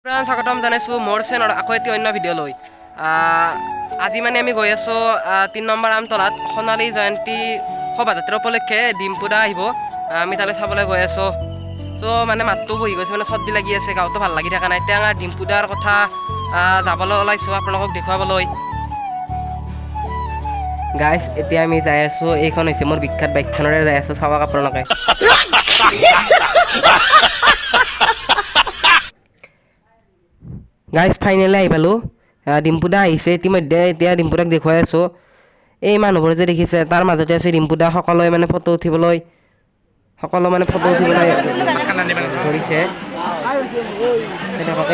স্বাগতম জানাইছোঁ মোৰ চেনেলৰ আকৌ এটি অন্য ভিডিঅ' লৈ আজি মানে আমি গৈ আছোঁ 3 নম্বৰ আমতলাত সোণালী জয়ন্তী শোভাযাত্ৰা উপলক্ষে ডিম্পুদা আহিব আমি তালৈ চাবলৈ গৈ আছোঁ তো মানে মাতটো বহি গৈছে মানে চৰ্দি লাগি আছে গাঁৱতো ভাল লাগি থকা নাই এতিয়া ডিম্পুদাৰ কথা যাবলৈ ওলাইছোঁ আপোনালোকক দেখুৱাবলৈ গাইছ এতিয়া আমি যাই আছোঁ এইখন হৈছে মোৰ বিখ্যাত বাইকখনৰে যাই আছোঁ চাওক আপোনালোকে গাইজ ফাইনেলি আহি পালোঁ ডিম্পুদা আহিছে ইতিমধ্যে এতিয়া ডিম্পুদাক দেখুৱাই আছোঁ এই মানুহবোৰ যে দেখিছে তাৰ মাজতে আছে ডিম্পুদা সকলোৱে মানে ফটো উঠিবলৈ ধৰিছে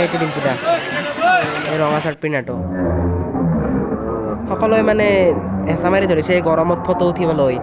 এইটো ডিম্পুদা এই ৰঙা চাৰ্ট পিন্ধাটো সকলোৱে মানে হেঁচা মাৰি ধৰিছে এই গৰমত ফটো উঠিবলৈ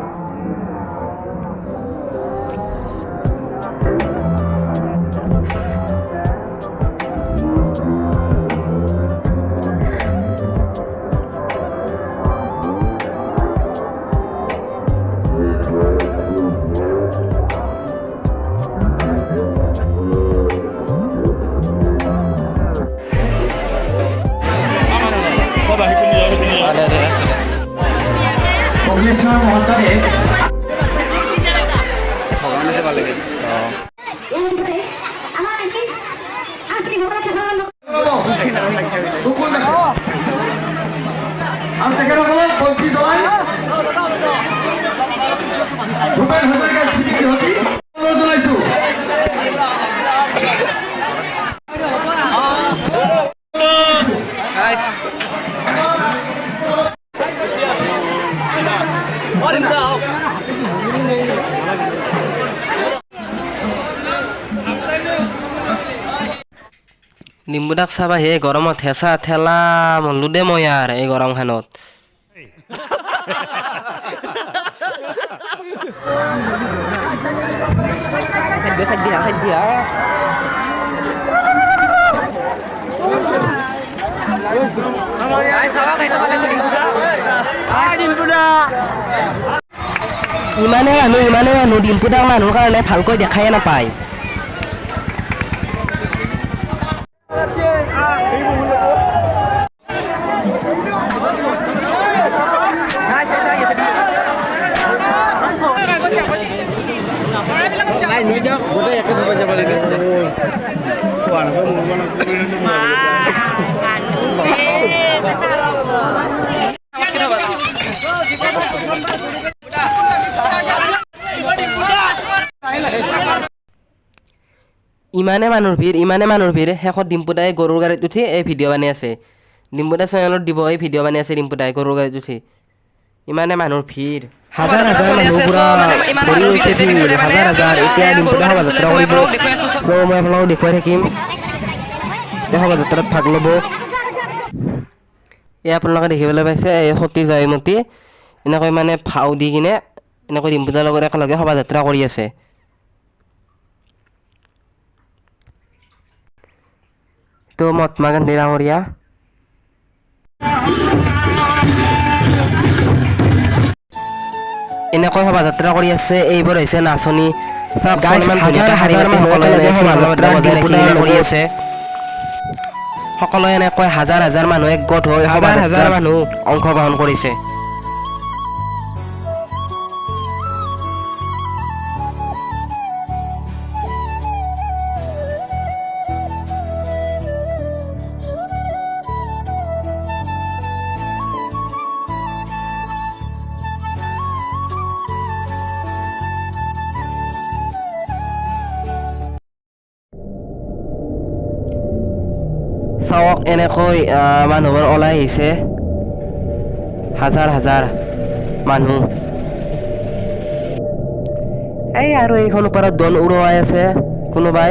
ডিম্পুদাক চাবা হে গৰমত হেঁচা ঠেলা মল্লো দে মই আৰু এই গৰমখনত ইমানে মানুহ ডিম্পুদাক মানুহৰ কাৰণে ভালকৈ দেখাই নাপায় ইমানে মানুহৰ ভিৰ শেষত ডিম্পুদাই গৰুৰ গাড়ীত উঠি এই ভিডিঅ' বানি আছে ডিম্পুদা চেনেলত দিব এই ভিডিঅ' বানি আছে ডিম্পুদাই গৰুৰ গাড়ীত উঠি ইমানে মানুহৰ ভিৰ হাজাৰ মানুহ পুৰা ভৰি গৈছে হাজাৰ এতিয়া ডিম্পুদা শোভাযাত্ৰা কৰিব চ' মই আপোনালোকক দেখুৱাই থাকিম শোভাযাত্ৰাত ভাগ ল'ব এই আপোনালোকে দেখিবলৈ পাইছে এই সতী জয়মতী এনেকৈ মানে ভাও দি কিনে এনেকৈ ডিম্পুদাৰ লগত একেলগে শোভাযাত্ৰা কৰি আছে তো মহাত্মা গান্ধী ডাঙৰীয়া এনেকৈ শোভাযাত্ৰা কৰি আছে এইবোৰ হৈছে নাচনী সকলোৱে এনেকৈ হাজাৰ মানুহ একগোট হৈ হাজাৰ মানুহ অংশগ্ৰহণ কৰিছে চাওক এনেকৈ মানুহবোৰ ওলাই আহিছে হাজাৰ মানুহ এই আৰু এইখন ওপৰত ড্ৰোন উৰুৱাই আছে কোনোবাই